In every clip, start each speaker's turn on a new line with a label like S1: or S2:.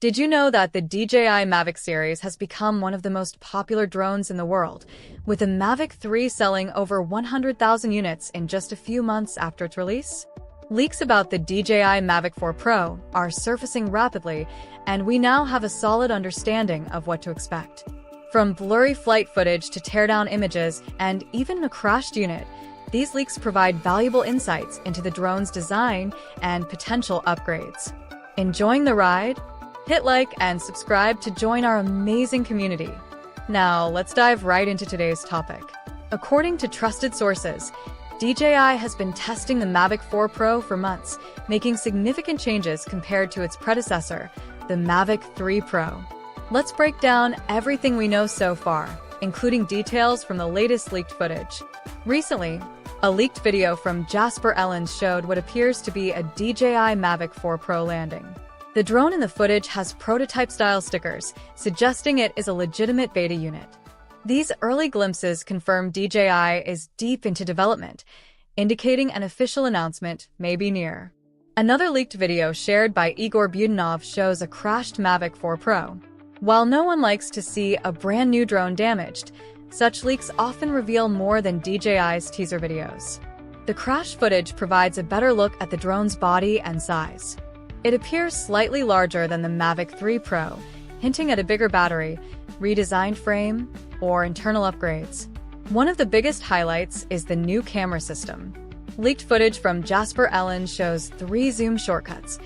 S1: Did you know that the DJI Mavic series has become one of the most popular drones in the world, with the Mavic 3 selling over 100,000 units in just a few months after its release? Leaks about the DJI Mavic 4 Pro are surfacing rapidly, and we now have a solid understanding of what to expect. From blurry flight footage to teardown images and even a crashed unit, these leaks provide valuable insights into the drone's design and potential upgrades. Enjoying the ride? Hit like and subscribe to join our amazing community. Now, let's dive right into today's topic. According to trusted sources, DJI has been testing the Mavic 4 Pro for months, making significant changes compared to its predecessor, the Mavic 3 Pro. Let's break down everything we know so far, including details from the latest leaked footage. Recently, a leaked video from Jasper Ellens showed what appears to be a DJI Mavic 4 Pro landing. The drone in the footage has prototype-style stickers, suggesting it is a legitimate beta unit. These early glimpses confirm DJI is deep into development, indicating an official announcement may be near. Another leaked video shared by Igor Budanov shows a crashed Mavic 4 Pro. While no one likes to see a brand new drone damaged, such leaks often reveal more than DJI's teaser videos. The crash footage provides a better look at the drone's body and size. It appears slightly larger than the Mavic 3 Pro, hinting at a bigger battery, redesigned frame, or internal upgrades. One of the biggest highlights is the new camera system. Leaked footage from Jasper Ellens shows 3 zoom shortcuts: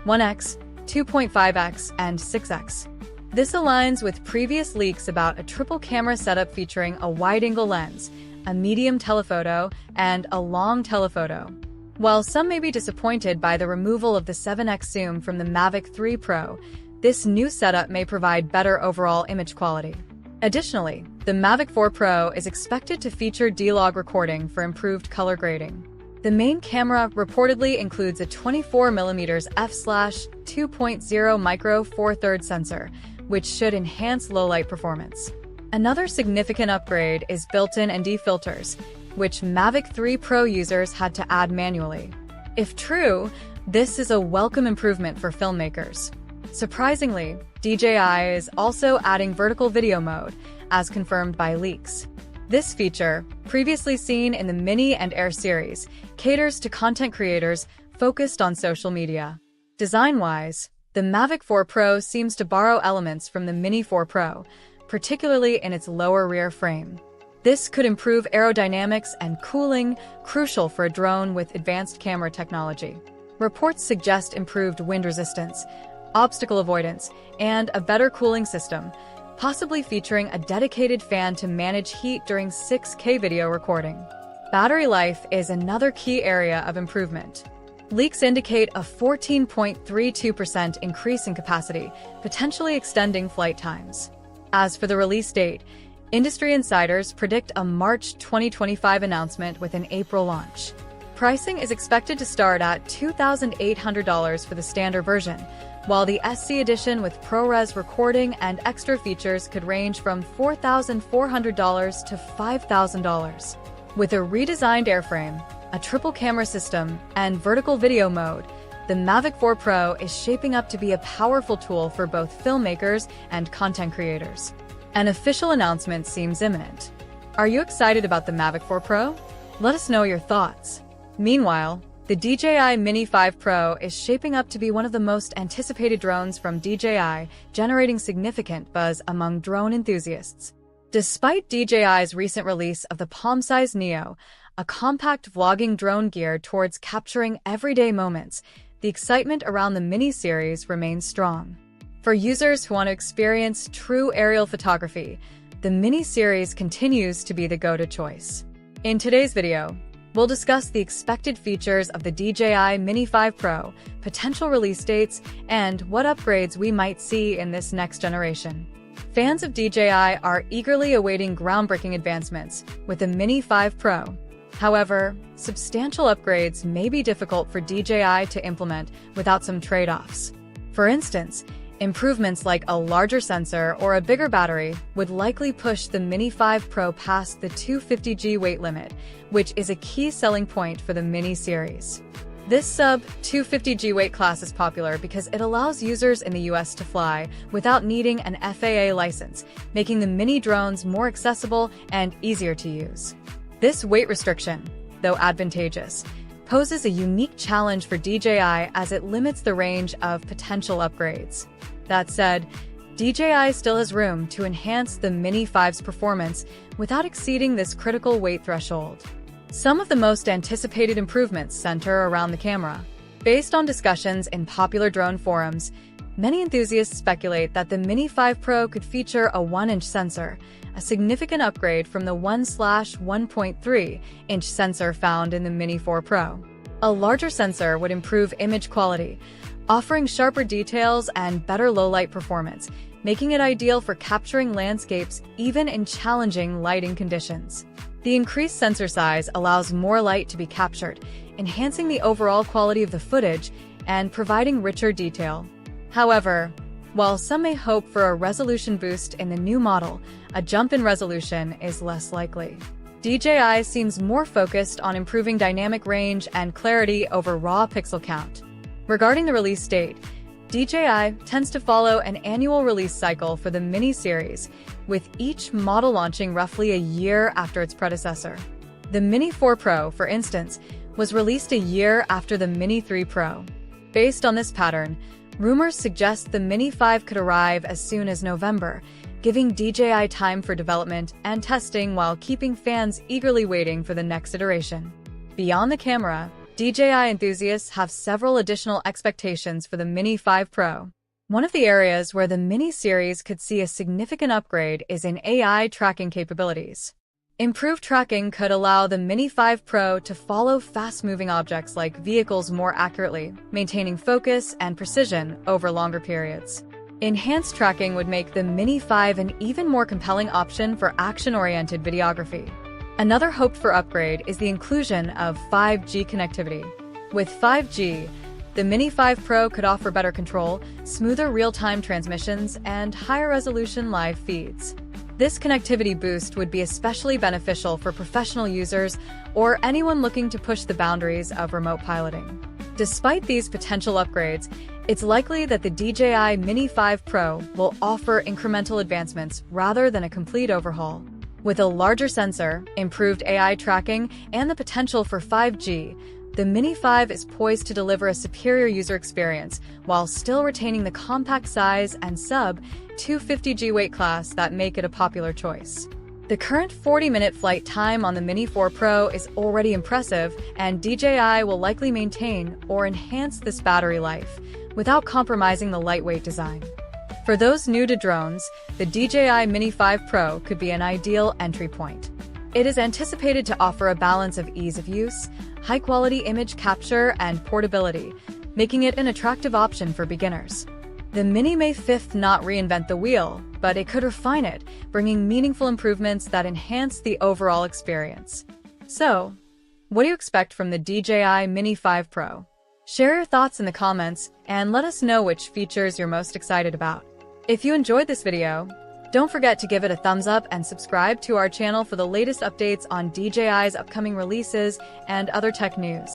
S1: 1x, 2.5x, and 6x. This aligns with previous leaks about a triple camera setup featuring a wide-angle lens, a medium telephoto, and a long telephoto. While some may be disappointed by the removal of the 7x zoom from the Mavic 3 Pro, this new setup may provide better overall image quality. Additionally, the Mavic 4 Pro is expected to feature D-Log recording for improved color grading. The main camera reportedly includes a 24mm f/2.0 micro Four Thirds sensor, which should enhance low-light performance. Another significant upgrade is built-in ND filters, which Mavic 3 Pro users had to add manually. If true, this is a welcome improvement for filmmakers. Surprisingly, DJI is also adding vertical video mode, as confirmed by leaks. This feature, previously seen in the Mini and Air series, caters to content creators focused on social media. Design-wise, the Mavic 4 Pro seems to borrow elements from the Mini 4 Pro, particularly in its lower rear frame. This could improve aerodynamics and cooling, crucial for a drone with advanced camera technology. Reports suggest improved wind resistance, obstacle avoidance, and a better cooling system, possibly featuring a dedicated fan to manage heat during 6K video recording. Battery life is another key area of improvement. Leaks indicate a 14.32% increase in capacity, potentially extending flight times. As for the release date, industry insiders predict a March 2025 announcement with an April launch. Pricing is expected to start at $2,800 for the standard version, while the SC edition with ProRes recording and extra features could range from $4,400 to $5,000. With a redesigned airframe, a triple camera system, and vertical video mode, the Mavic 4 Pro is shaping up to be a powerful tool for both filmmakers and content creators. An official announcement seems imminent. Are you excited about the Mavic 4 Pro? Let us know your thoughts. Meanwhile, the DJI Mini 5 Pro is shaping up to be one of the most anticipated drones from DJI, generating significant buzz among drone enthusiasts. Despite DJI's recent release of the palm-sized Neo, a compact vlogging drone geared towards capturing everyday moments, the excitement around the Mini series remains strong. For users who want to experience true aerial photography, the Mini series continues to be the go-to choice. In today's video, we'll discuss the expected features of the DJI Mini 5 Pro, potential release dates, and what upgrades we might see in this next generation. Fans of DJI are eagerly awaiting groundbreaking advancements with the Mini 5 Pro. However, substantial upgrades may be difficult for DJI to implement without some trade-offs. For instance, improvements like a larger sensor or a bigger battery would likely push the Mini 5 Pro past the 250g weight limit, which is a key selling point for the Mini series. This sub-250G weight class is popular because it allows users in the US to fly without needing an FAA license, making the mini drones more accessible and easier to use. This weight restriction, though advantageous, poses a unique challenge for DJI as it limits the range of potential upgrades. That said, DJI still has room to enhance the Mini 5's performance without exceeding this critical weight threshold. Some of the most anticipated improvements center around the camera. Based on discussions in popular drone forums, many enthusiasts speculate that the Mini 5 Pro could feature a 1-inch sensor, a significant upgrade from the 1/1.3-inch sensor found in the Mini 4 Pro. A larger sensor would improve image quality, offering sharper details and better low-light performance, making it ideal for capturing landscapes even in challenging lighting conditions. The increased sensor size allows more light to be captured, enhancing the overall quality of the footage and providing richer detail. However, while some may hope for a resolution boost in the new model, a jump in resolution is less likely. DJI seems more focused on improving dynamic range and clarity over raw pixel count. Regarding the release date, DJI tends to follow an annual release cycle for the Mini series, with each model launching roughly a year after its predecessor. The Mini 4 Pro, for instance, was released a year after the Mini 3 Pro. Based on this pattern, rumors suggest the Mini 5 could arrive as soon as November, giving DJI time for development and testing while keeping fans eagerly waiting for the next iteration. Beyond the camera, DJI enthusiasts have several additional expectations for the Mini 5 Pro. One of the areas where the Mini series could see a significant upgrade is in AI tracking capabilities. Improved tracking could allow the Mini 5 Pro to follow fast-moving objects like vehicles more accurately, maintaining focus and precision over longer periods. Enhanced tracking would make the Mini 5 an even more compelling option for action-oriented videography. Another hoped-for upgrade is the inclusion of 5G connectivity. With 5G, the Mini 5 Pro could offer better control, smoother real-time transmissions, and higher-resolution live feeds. This connectivity boost would be especially beneficial for professional users or anyone looking to push the boundaries of remote piloting. Despite these potential upgrades, it's likely that the DJI Mini 5 Pro will offer incremental advancements rather than a complete overhaul. With a larger sensor, improved AI tracking, and the potential for 5G, the Mini 5 is poised to deliver a superior user experience while still retaining the compact size and sub-250G weight class that make it a popular choice. The current 40-minute flight time on the Mini 4 Pro is already impressive, and DJI will likely maintain or enhance this battery life without compromising the lightweight design. For those new to drones, the DJI Mini 5 Pro could be an ideal entry point. It is anticipated to offer a balance of ease of use, high-quality image capture, and portability, making it an attractive option for beginners. The Mini may not reinvent the wheel, but it could refine it, bringing meaningful improvements that enhance the overall experience. So, what do you expect from the DJI Mini 5 Pro? Share your thoughts in the comments and let us know which features you're most excited about. If you enjoyed this video, don't forget to give it a thumbs up and subscribe to our channel for the latest updates on DJI's upcoming releases and other tech news.